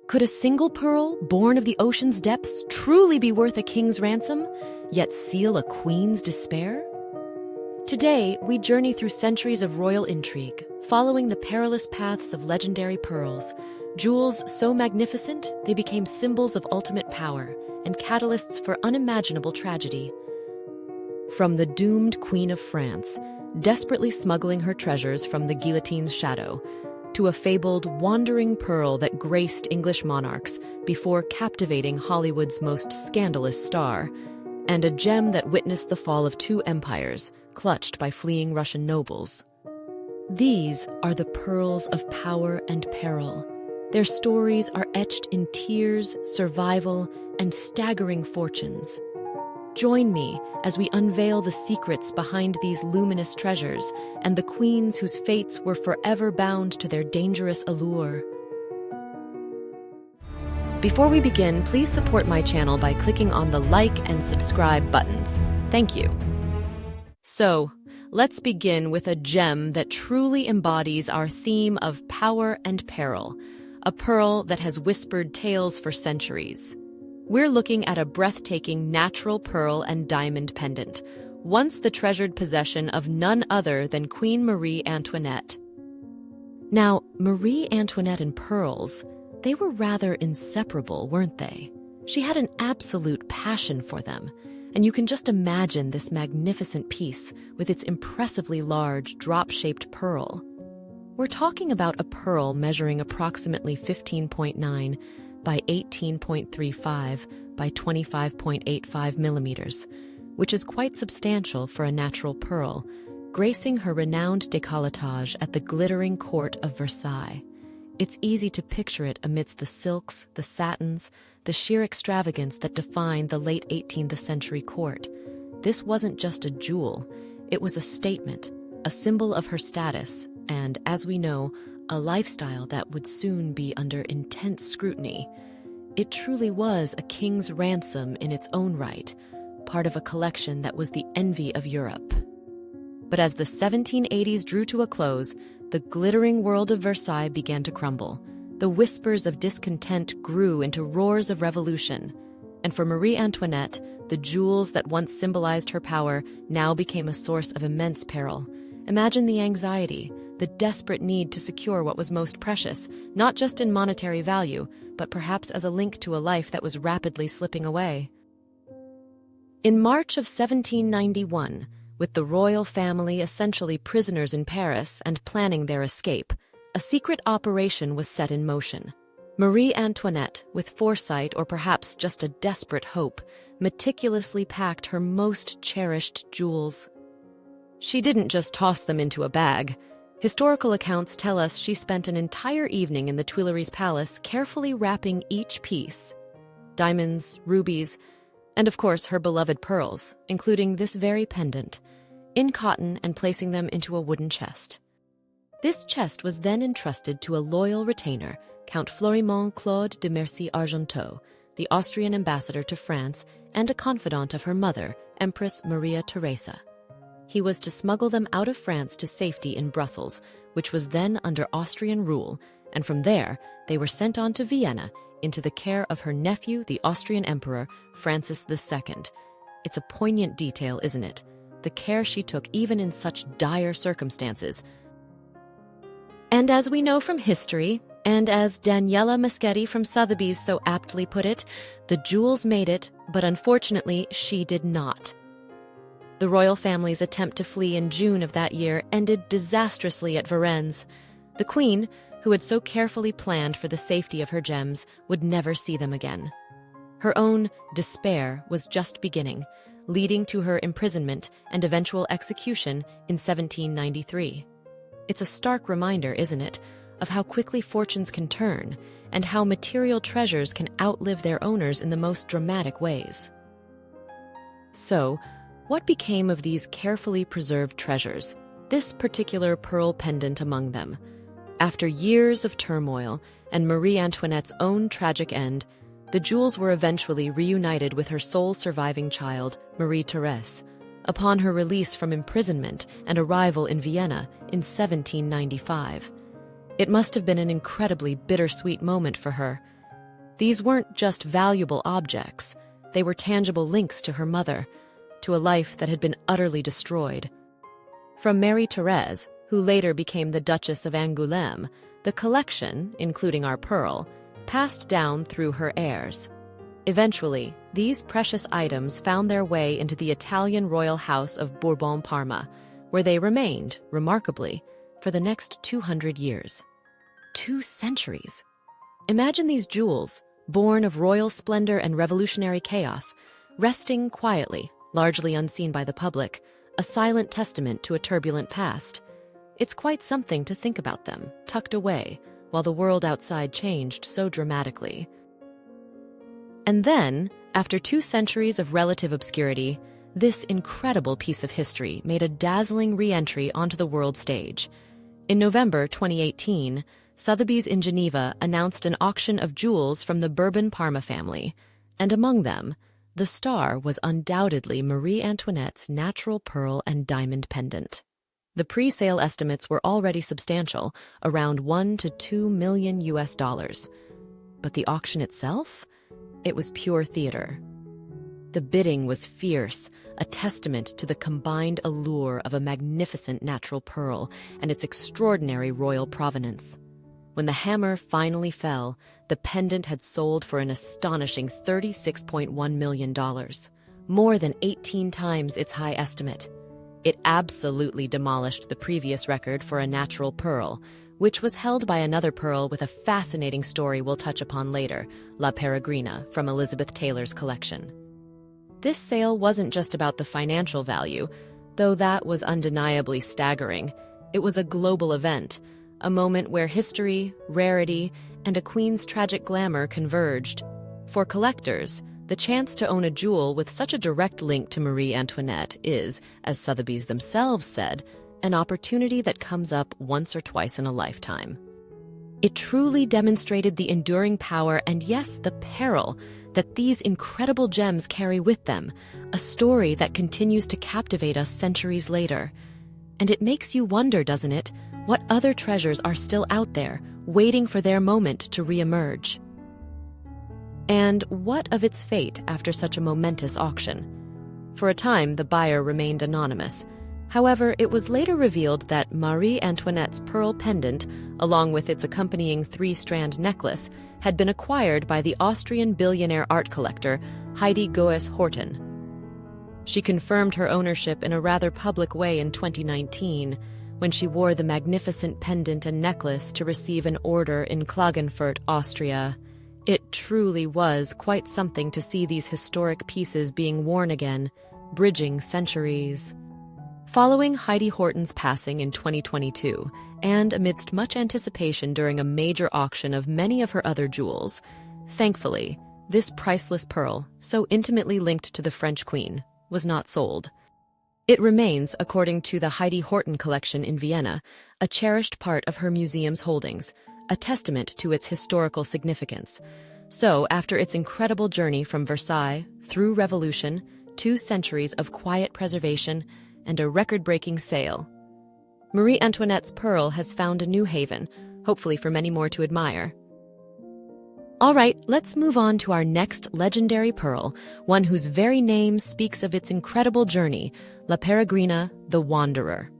Could a single pearl, born of the ocean's depths, truly be worth a king's ransom, yet seal a queen's despair? Today, we journey through centuries of royal intrigue, following the perilous paths of legendary pearls, jewels so magnificent they became symbols of ultimate power and catalysts for unimaginable tragedy. From the doomed Queen of France, desperately smuggling her treasures from the guillotine's shadow, to a fabled wandering pearl that graced English monarchs before captivating Hollywood's most scandalous star, and a gem that witnessed the fall of two empires, clutched by fleeing Russian nobles. These are the pearls of power and peril. Their stories are etched in tears, survival, and staggering fortunes. Join me as we unveil the secrets behind these luminous treasures and the queens whose fates were forever bound to their dangerous allure. Before we begin, please support my channel by clicking on the like and subscribe buttons. Thank you. So, let's begin with a gem that truly embodies our theme of power and peril, a pearl that has whispered tales for centuries. We're looking at a breathtaking natural pearl and diamond pendant, once the treasured possession of none other than Queen Marie Antoinette. Now, Marie Antoinette and pearls, they were rather inseparable, weren't they? She had an absolute passion for them, and you can just imagine this magnificent piece with its impressively large, drop-shaped pearl. We're talking about a pearl measuring approximately 15.9 by 18.35 by 25.85 millimeters, which is quite substantial for a natural pearl, gracing her renowned décolletage at the glittering court of Versailles. It's easy to picture it amidst the silks, the satins, the sheer extravagance that defined the late 18th century court. This wasn't just a jewel, it was a statement, a symbol of her status, and, as we know, a lifestyle that would soon be under intense scrutiny. It truly was a king's ransom in its own right, part of a collection that was the envy of Europe. But as the 1780s drew to a close, the glittering world of Versailles began to crumble. The whispers of discontent grew into roars of revolution. And for Marie Antoinette, the jewels that once symbolized her power now became a source of immense peril. Imagine the anxiety, the desperate need to secure what was most precious, not just in monetary value, but perhaps as a link to a life that was rapidly slipping away. In March of 1791, with the royal family essentially prisoners in Paris and planning their escape, a secret operation was set in motion. Marie Antoinette, with foresight or perhaps just a desperate hope, meticulously packed her most cherished jewels. She didn't just toss them into a bag. Historical accounts tell us she spent an entire evening in the Tuileries Palace carefully wrapping each piece. Diamonds, rubies, and of course her beloved pearls, including this very pendant, in cotton and placing them into a wooden chest. This chest was then entrusted to a loyal retainer, Count Florimond Claude de Mercy Argenteau, the Austrian ambassador to France and a confidant of her mother, Empress Maria Theresa. He was to smuggle them out of France to safety in Brussels, which was then under Austrian rule, and from there they were sent on to Vienna into the care of her nephew, the Austrian Emperor, Francis II. It's a poignant detail, isn't it? The care she took even in such dire circumstances. And as we know from history, and as Daniela Moschetti from Sotheby's so aptly put it, the jewels made it, but unfortunately she did not. The royal family's attempt to flee in June of that year ended disastrously at Varennes. The queen, who had so carefully planned for the safety of her gems, would never see them again. Her own despair was just beginning, leading to her imprisonment and eventual execution in 1793. It's a stark reminder, isn't it, of how quickly fortunes can turn and how material treasures can outlive their owners in the most dramatic ways. So, what became of these carefully preserved treasures, this particular pearl pendant among them? After years of turmoil and Marie Antoinette's own tragic end, the jewels were eventually reunited with her sole surviving child, Marie Therese, upon her release from imprisonment and arrival in Vienna in 1795. It must have been an incredibly bittersweet moment for her. These weren't just valuable objects. They were tangible links to her mother, to a life that had been utterly destroyed. From Marie Therese, who later became the Duchess of Angoulême, the collection, including our pearl, passed down through her heirs. Eventually, these precious items found their way into the Italian royal house of Bourbon-Parma, where they remained, remarkably, for the next 200 years. 2 centuries! Imagine these jewels, born of royal splendor and revolutionary chaos, resting quietly, largely unseen by the public, a silent testament to a turbulent past. It's quite something to think about them, tucked away, while the world outside changed so dramatically. And then, after 2 centuries of relative obscurity, this incredible piece of history made a dazzling re-entry onto the world stage. In November 2018, Sotheby's in Geneva announced an auction of jewels from the Bourbon-Parma family, and among them, the star was undoubtedly Marie Antoinette's natural pearl and diamond pendant. The pre-sale estimates were already substantial, around $1 to $2 million. But the auction itself? It was pure theater. The bidding was fierce, a testament to the combined allure of a magnificent natural pearl and its extraordinary royal provenance. When the hammer finally fell, the pendant had sold for an astonishing $36.1 million, more than 18 times its high estimate. It absolutely demolished the previous record for a natural pearl, which was held by another pearl with a fascinating story we'll touch upon later, La Peregrina, from Elizabeth Taylor's collection. This sale wasn't just about the financial value, though that was undeniably staggering. It was a global event, a moment where history, rarity, and a queen's tragic glamour converged. For collectors, the chance to own a jewel with such a direct link to Marie Antoinette is, as Sotheby's themselves said, an opportunity that comes up once or twice in a lifetime. It truly demonstrated the enduring power and, yes, the peril that these incredible gems carry with them, a story that continues to captivate us centuries later. And it makes you wonder, doesn't it, what other treasures are still out there, waiting for their moment to re-emerge? And what of its fate after such a momentous auction? For a time, the buyer remained anonymous. However, it was later revealed that Marie Antoinette's pearl pendant, along with its accompanying 3-strand necklace, had been acquired by the Austrian billionaire art collector Heidi Goes Horten. She confirmed her ownership in a rather public way in 2019, when she wore the magnificent pendant and necklace to receive an order in Klagenfurt, Austria. It truly was quite something to see these historic pieces being worn again, bridging centuries. Following Heidi Horten's passing in 2022, and amidst much anticipation during a major auction of many of her other jewels, thankfully, this priceless pearl, so intimately linked to the French queen, was not sold. It remains, according to the Heidi Horten collection in Vienna, a cherished part of her museum's holdings, a testament to its historical significance. So, after its incredible journey from Versailles through revolution, 2 centuries of quiet preservation, and a record-breaking sale, Marie Antoinette's pearl has found a new haven, hopefully for many more to admire. All right, let's move on to our next legendary pearl, one whose very name speaks of its incredible journey, La Peregrina, the Wanderer.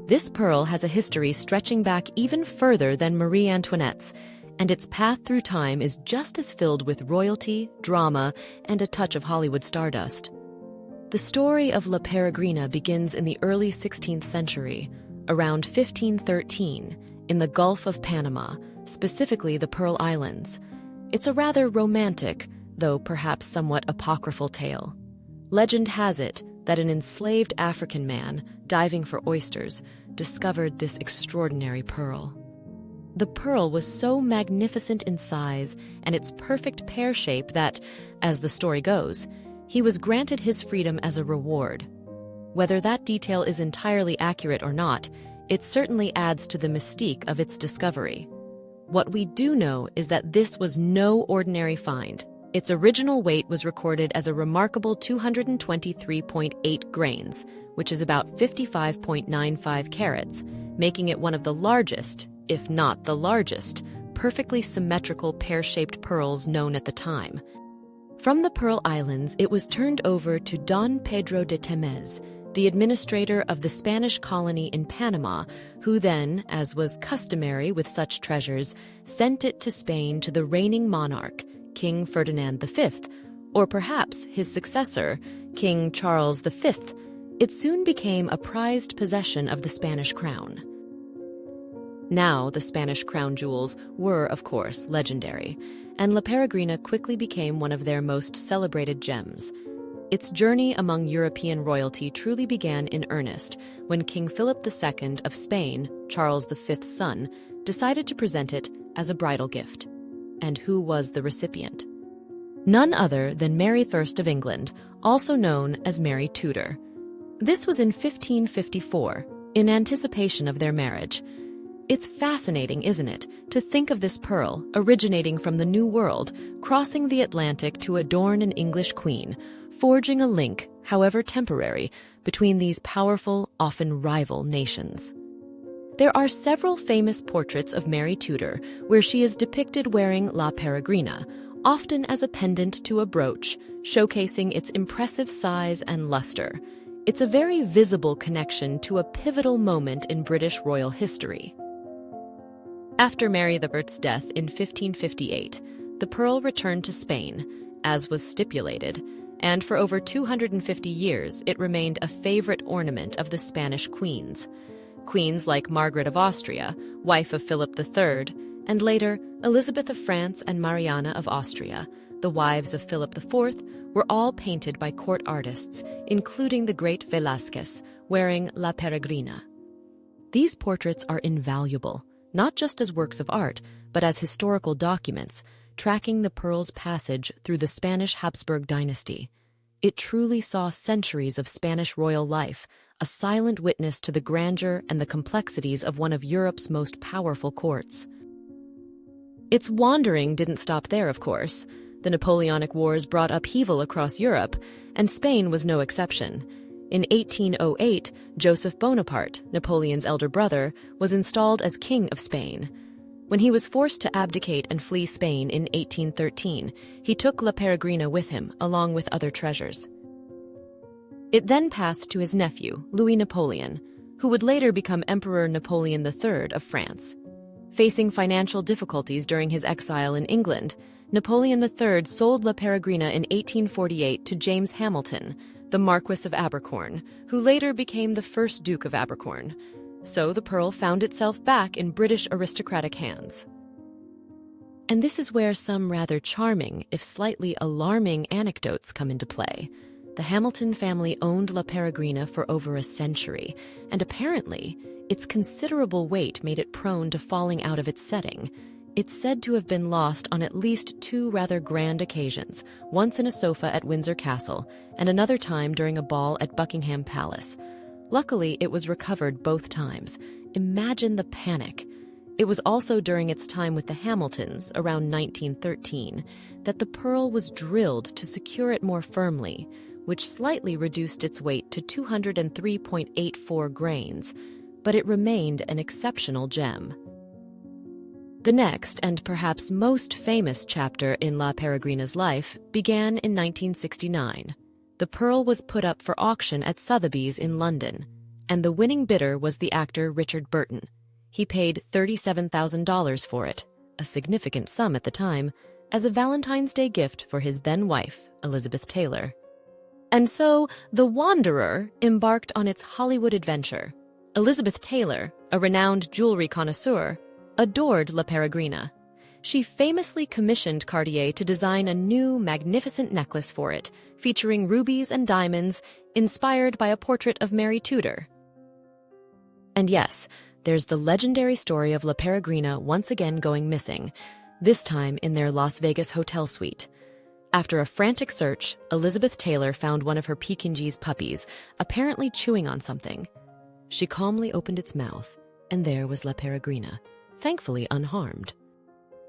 This pearl has a history stretching back even further than Marie Antoinette's, and its path through time is just as filled with royalty, drama, and a touch of Hollywood stardust. The story of La Peregrina begins in the early 16th century, around 1513, in the Gulf of Panama, specifically the Pearl Islands. It's a rather romantic, though perhaps somewhat apocryphal tale. Legend has it that an enslaved African man, diving for oysters, discovered this extraordinary pearl. The pearl was so magnificent in size and its perfect pear shape that, as the story goes, he was granted his freedom as a reward. Whether that detail is entirely accurate or not, it certainly adds to the mystique of its discovery. What we do know is that this was no ordinary find. Its original weight was recorded as a remarkable 223.8 grains, which is about 55.95 carats, making it one of the largest, if not the largest, perfectly symmetrical pear-shaped pearls known at the time. From the Pearl Islands, it was turned over to Don Pedro de Temez, the administrator of the Spanish colony in Panama, who then, as was customary with such treasures, sent it to Spain to the reigning monarch, King Ferdinand V, or perhaps his successor, King Charles V. It soon became a prized possession of the Spanish crown. Now, the Spanish crown jewels were, of course, legendary, and La Peregrina quickly became one of their most celebrated gems. Its journey among European royalty truly began in earnest when King Philip II of Spain, Charles V's son, decided to present it as a bridal gift. And who was the recipient? None other than Mary I of England, also known as Mary Tudor. This was in 1554, in anticipation of their marriage. It's fascinating, isn't it, to think of this pearl, originating from the New World, crossing the Atlantic to adorn an English queen, forging a link, however temporary, between these powerful, often rival nations. There are several famous portraits of Mary Tudor where she is depicted wearing La Peregrina, often as a pendant to a brooch, showcasing its impressive size and luster. It's a very visible connection to a pivotal moment in British royal history. After Mary I's death in 1558, the pearl returned to Spain, as was stipulated, and for over 250 years it remained a favorite ornament of the Spanish queens. Queens like Margaret of Austria, wife of Philip III, and later Elizabeth of France and Mariana of Austria, the wives of Philip IV, were all painted by court artists, including the great Velázquez, wearing La Peregrina. These portraits are invaluable, not just as works of art, but as historical documents, tracking the pearl's passage through the Spanish Habsburg dynasty. It truly saw centuries of Spanish royal life, a silent witness to the grandeur and the complexities of one of Europe's most powerful courts. Its wandering didn't stop there, of course. The Napoleonic Wars brought upheaval across Europe, and Spain was no exception. In 1808, Joseph Bonaparte, Napoleon's elder brother, was installed as King of Spain. When he was forced to abdicate and flee Spain in 1813, he took La Peregrina with him, along with other treasures. It then passed to his nephew, Louis Napoleon, who would later become Emperor Napoleon III of France. Facing financial difficulties during his exile in England, Napoleon III sold La Peregrina in 1848 to James Hamilton, the Marquis of Abercorn, who later became the first Duke of Abercorn. So the pearl found itself back in British aristocratic hands. And this is where some rather charming, if slightly alarming, anecdotes come into play. The Hamilton family owned La Peregrina for over a century, and apparently, its considerable weight made it prone to falling out of its setting. It's said to have been lost on at least two rather grand occasions, once in a sofa at Windsor Castle, and another time during a ball at Buckingham Palace. Luckily, it was recovered both times. Imagine the panic. It was also during its time with the Hamiltons, around 1913, that the pearl was drilled to secure it more firmly, which slightly reduced its weight to 203.84 grains, but it remained an exceptional gem. The next, and perhaps most famous chapter in La Peregrina's life, began in 1969. The pearl was put up for auction at Sotheby's in London, and the winning bidder was the actor Richard Burton. He paid $37,000 for it, a significant sum at the time, as a Valentine's Day gift for his then-wife, Elizabeth Taylor. And so, the Wanderer embarked on its Hollywood adventure. Elizabeth Taylor, a renowned jewelry connoisseur, adored La Peregrina. She famously commissioned Cartier to design a new, magnificent necklace for it, featuring rubies and diamonds, inspired by a portrait of Mary Tudor. And yes, there's the legendary story of La Peregrina once again going missing, this time in their Las Vegas hotel suite. After a frantic search, Elizabeth Taylor found one of her Pekingese puppies, apparently chewing on something. She calmly opened its mouth, and there was La Peregrina, thankfully unharmed.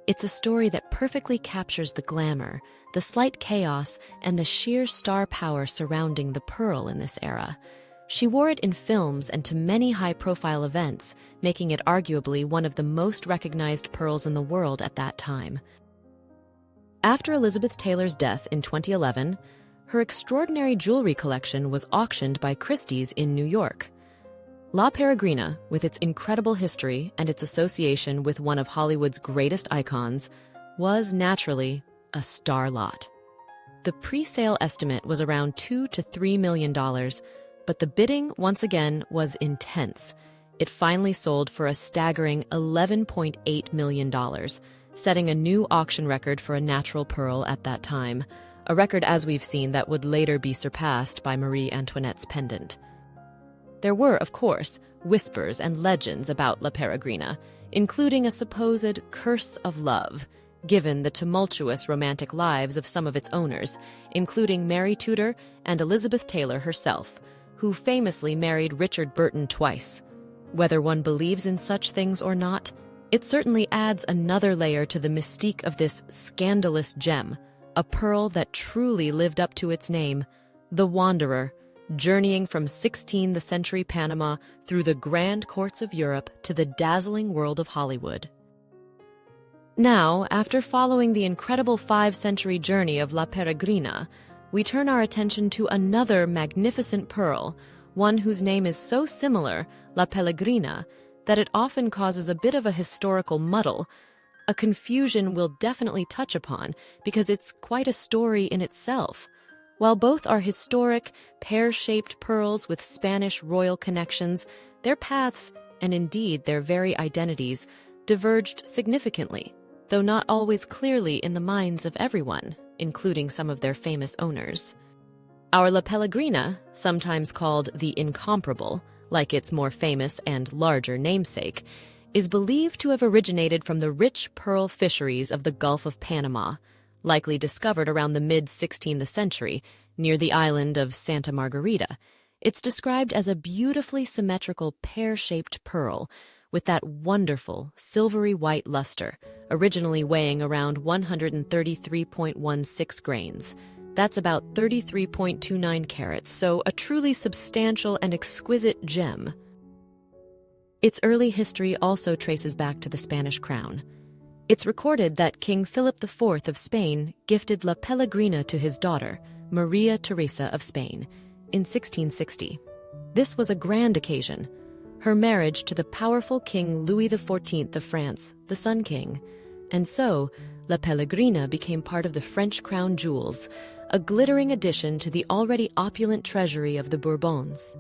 It's a story that perfectly captures the glamour, the slight chaos, and the sheer star power surrounding the pearl in this era. She wore it in films and to many high-profile events, making it arguably one of the most recognized pearls in the world at that time. After Elizabeth Taylor's death in 2011, her extraordinary jewelry collection was auctioned by Christie's in New York. La Peregrina, with its incredible history and its association with one of Hollywood's greatest icons, was naturally a star lot. The pre-sale estimate was around $2 to $3 million, but the bidding, once again, was intense. It finally sold for a staggering $11.8 million, setting a new auction record for a natural pearl at that time, a record, as we've seen, that would later be surpassed by Marie Antoinette's pendant. There were, of course, whispers and legends about La Peregrina, including a supposed curse of love, given the tumultuous romantic lives of some of its owners, including Mary Tudor and Elizabeth Taylor herself, who famously married Richard Burton twice. Whether one believes in such things or not, it certainly adds another layer to the mystique of this scandalous gem, a pearl that truly lived up to its name, the Wanderer, journeying from 16th century Panama through the grand courts of Europe to the dazzling world of Hollywood. Now, after following the incredible 5-century journey of La Peregrina, we turn our attention to another magnificent pearl, one whose name is so similar, La Pelegrina, that it often causes a bit of a historical muddle, a confusion we'll definitely touch upon because it's quite a story in itself. While both are historic, pear-shaped pearls with Spanish royal connections, their paths, and indeed their very identities, diverged significantly, though not always clearly in the minds of everyone, including some of their famous owners. Our La Pelegrina, sometimes called the Incomparable, like its more famous and larger namesake, is believed to have originated from the rich pearl fisheries of the Gulf of Panama, likely discovered around the mid-16th century, near the island of Santa Margarita. It's described as a beautifully symmetrical pear-shaped pearl, with that wonderful, silvery white luster, originally weighing around 133.16 grains. That's about 33.29 carats, so a truly substantial and exquisite gem. Its early history also traces back to the Spanish crown. It's recorded that King Philip IV of Spain gifted La Pelegrina to his daughter, Maria Teresa of Spain, in 1660. This was a grand occasion, her marriage to the powerful King Louis XIV of France, the Sun King. And so, La Pelegrina became part of the French crown jewels, a glittering addition to the already opulent treasury of the Bourbons.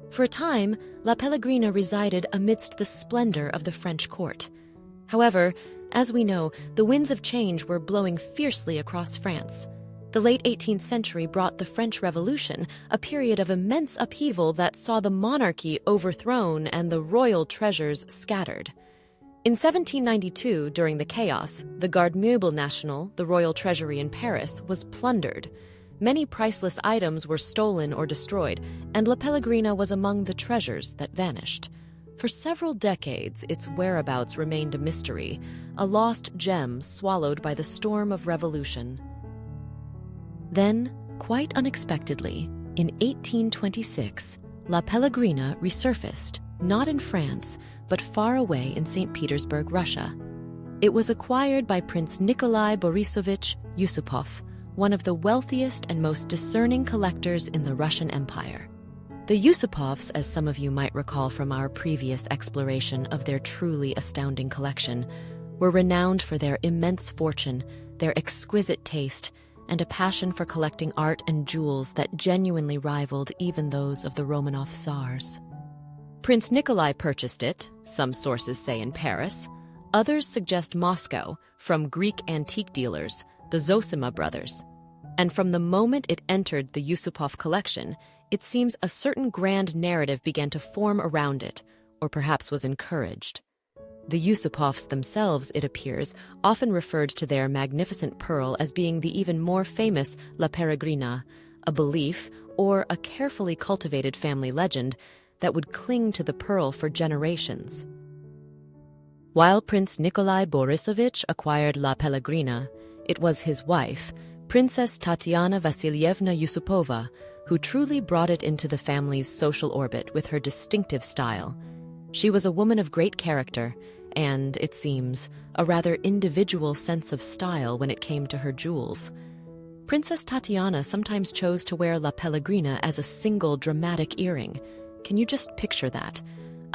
For a time, La Pelegrina resided amidst the splendor of the French court. However, as we know, the winds of change were blowing fiercely across France. The late 18th century brought the French Revolution, a period of immense upheaval that saw the monarchy overthrown and the royal treasures scattered. In 1792, during the chaos, the Garde Meuble National, the royal treasury in Paris, was plundered. Many priceless items were stolen or destroyed, and La Pelegrina was among the treasures that vanished. For several decades, its whereabouts remained a mystery, a lost gem swallowed by the storm of revolution. Then, quite unexpectedly, in 1826, La Pelegrina resurfaced, not in France, but far away in St. Petersburg, Russia. It was acquired by Prince Nikolai Borisovich Yusupov, one of the wealthiest and most discerning collectors in the Russian Empire. The Yusupovs, as some of you might recall from our previous exploration of their truly astounding collection, were renowned for their immense fortune, their exquisite taste, and a passion for collecting art and jewels that genuinely rivaled even those of the Romanov Tsars. Prince Nikolai purchased it, some sources say in Paris, others suggest Moscow, from Greek antique dealers, the Zosima brothers. And from the moment it entered the Yusupov collection, it seems a certain grand narrative began to form around it, or perhaps was encouraged. The Yusupovs themselves, it appears, often referred to their magnificent pearl as being the even more famous La Peregrina, a belief, or a carefully cultivated family legend, that would cling to the pearl for generations. While Prince Nikolai Borisovich acquired La Pelegrina, it was his wife, Princess Tatiana Vasilievna Yusupova, who truly brought it into the family's social orbit with her distinctive style. She was a woman of great character and, it seems, a rather individual sense of style when it came to her jewels. Princess Tatiana sometimes chose to wear La Pelegrina as a single dramatic earring. Can you just picture that?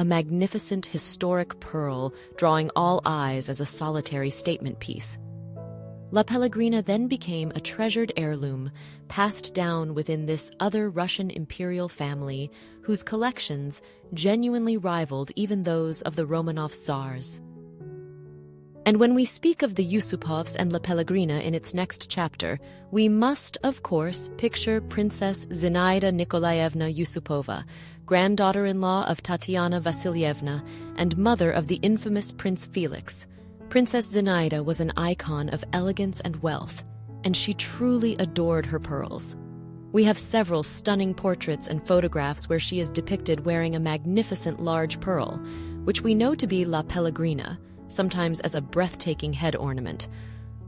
A magnificent historic pearl drawing all eyes as a solitary statement piece. La Pelegrina then became a treasured heirloom, passed down within this other Russian imperial family whose collections genuinely rivaled even those of the Romanov Tsars. And when we speak of the Yusupovs and La Pelegrina in its next chapter, we must, of course, picture Princess Zinaida Nikolaevna Yusupova, granddaughter-in-law of Tatiana Vasilyevna and mother of the infamous Prince Felix. Princess Zinaida was an icon of elegance and wealth, and she truly adored her pearls. We have several stunning portraits and photographs where she is depicted wearing a magnificent large pearl, which we know to be La Pelegrina, sometimes as a breathtaking head ornament,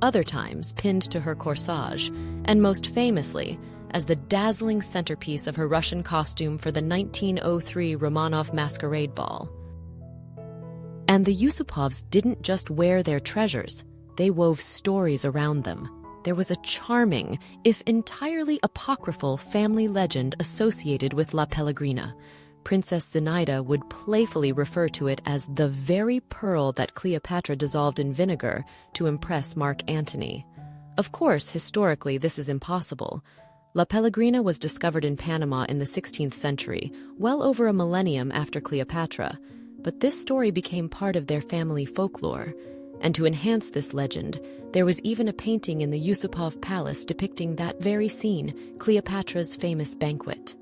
other times pinned to her corsage, and most famously as the dazzling centerpiece of her Russian costume for the 1903 Romanov Masquerade Ball. And the Yusupovs didn't just wear their treasures, they wove stories around them. There was a charming, if entirely apocryphal, family legend associated with La Pelegrina. Princess Zinaida would playfully refer to it as the very pearl that Cleopatra dissolved in vinegar to impress Mark Antony. Of course, historically, this is impossible. La Pelegrina was discovered in Panama in the 16th century, well over a millennium after Cleopatra. But this story became part of their family folklore, and to enhance this legend, there was even a painting in the Yusupov Palace depicting that very scene, Cleopatra's famous banquet.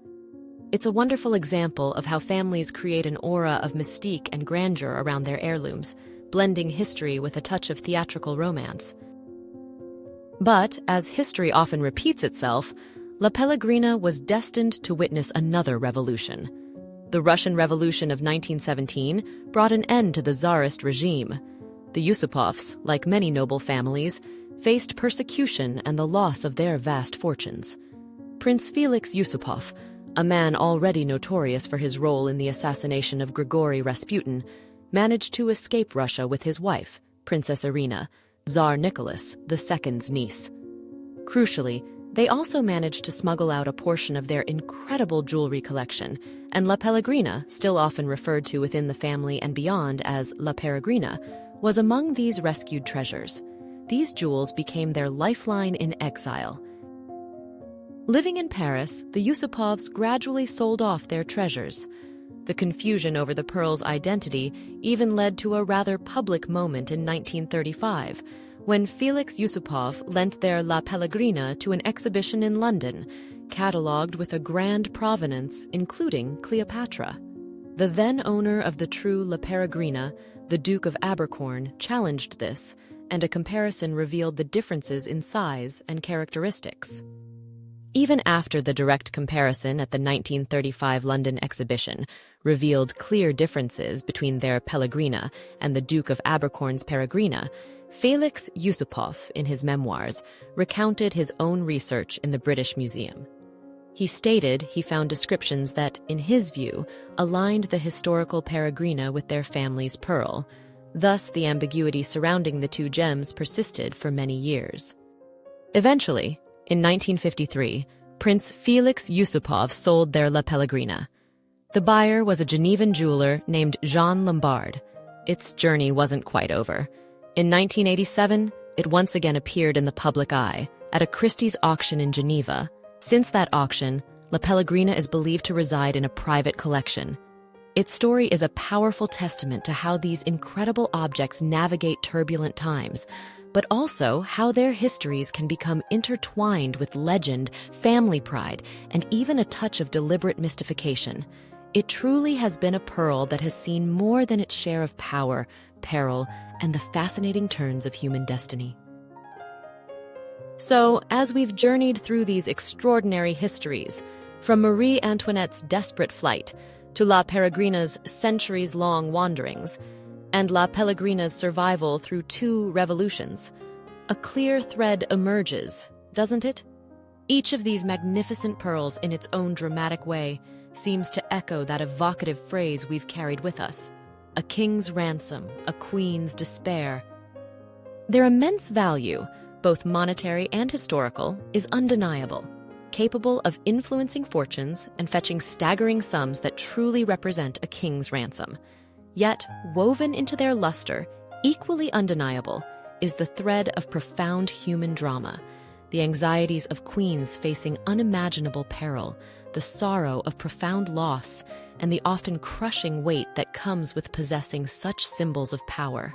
It's a wonderful example of how families create an aura of mystique and grandeur around their heirlooms, blending history with a touch of theatrical romance. But, as history often repeats itself, La Pelegrina was destined to witness another revolution. The Russian Revolution of 1917 brought an end to the Tsarist regime. The Yusupovs, like many noble families, faced persecution and the loss of their vast fortunes. Prince Felix Yusupov, a man already notorious for his role in the assassination of Grigory Rasputin, managed to escape Russia with his wife, Princess Irina, Tsar Nicholas II's niece. Crucially, they also managed to smuggle out a portion of their incredible jewelry collection, and La Pelegrina, still often referred to within the family and beyond as La Peregrina, was among these rescued treasures. These jewels became their lifeline in exile. Living in Paris, the Yusupovs gradually sold off their treasures. The confusion over the pearl's identity even led to a rather public moment in 1935, when Felix Yusupov lent their La Pelegrina to an exhibition in London, catalogued with a grand provenance including Cleopatra. The then owner of the true La Peregrina, the Duke of Abercorn, challenged this, and a comparison revealed the differences in size and characteristics. Even after the direct comparison at the 1935 London exhibition revealed clear differences between their Pelegrina and the Duke of Abercorn's Peregrina, Felix Yusupov, in his memoirs, recounted his own research in the British Museum. He stated he found descriptions that, in his view, aligned the historical Peregrina with their family's pearl. Thus, the ambiguity surrounding the two gems persisted for many years. Eventually, in 1953, Prince Felix Yusupov sold their La Pelegrina. The buyer was a Genevan jeweler named Jean Lombard. Its journey wasn't quite over. In 1987, it once again appeared in the public eye at a Christie's auction in Geneva. Since that auction, La Pelegrina is believed to reside in a private collection. Its story is a powerful testament to how these incredible objects navigate turbulent times, but also how their histories can become intertwined with legend, family pride, and even a touch of deliberate mystification. It truly has been a pearl that has seen more than its share of power, peril, and the fascinating turns of human destiny. So, as we've journeyed through these extraordinary histories, from Marie Antoinette's desperate flight to La Peregrina's centuries-long wanderings, and La Pelegrina's survival through two revolutions, a clear thread emerges, doesn't it? Each of these magnificent pearls, in its own dramatic way, seems to echo that evocative phrase we've carried with us: a king's ransom, a queen's despair. Their immense value, both monetary and historical, is undeniable, capable of influencing fortunes and fetching staggering sums that truly represent a king's ransom. Yet, woven into their luster, equally undeniable, is the thread of profound human drama, the anxieties of queens facing unimaginable peril, the sorrow of profound loss, and the often crushing weight that comes with possessing such symbols of power.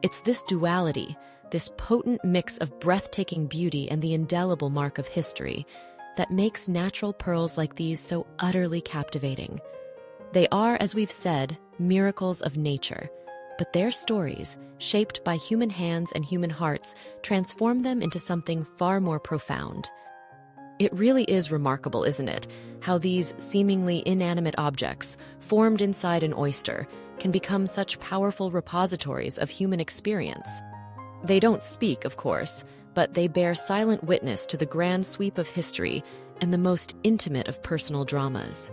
It's this duality, this potent mix of breathtaking beauty and the indelible mark of history, that makes natural pearls like these so utterly captivating. They are, as we've said, miracles of nature, but their stories, shaped by human hands and human hearts, transform them into something far more profound. It really is remarkable, isn't it, how these seemingly inanimate objects, formed inside an oyster, can become such powerful repositories of human experience. They don't speak, of course, but they bear silent witness to the grand sweep of history and the most intimate of personal dramas.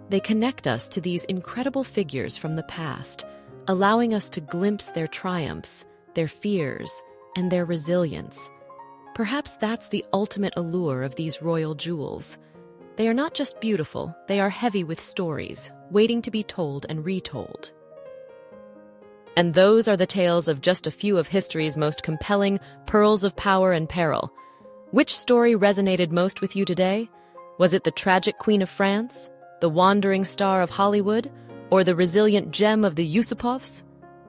They connect us to these incredible figures from the past, allowing us to glimpse their triumphs, their fears, and their resilience. Perhaps that's the ultimate allure of these royal jewels. They are not just beautiful, they are heavy with stories, waiting to be told and retold. And those are the tales of just a few of history's most compelling pearls of power and peril. Which story resonated most with you today? Was it the tragic Queen of France, the wandering star of Hollywood, or the resilient gem of the Yusupovs?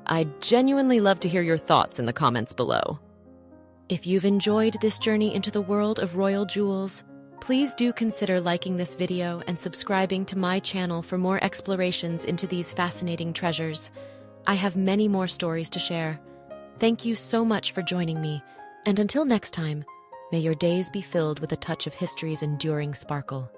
I'd genuinely love to hear your thoughts in the comments below. If you've enjoyed this journey into the world of royal jewels, please do consider liking this video and subscribing to my channel for more explorations into these fascinating treasures. I have many more stories to share. Thank you so much for joining me, and until next time, may your days be filled with a touch of history's enduring sparkle.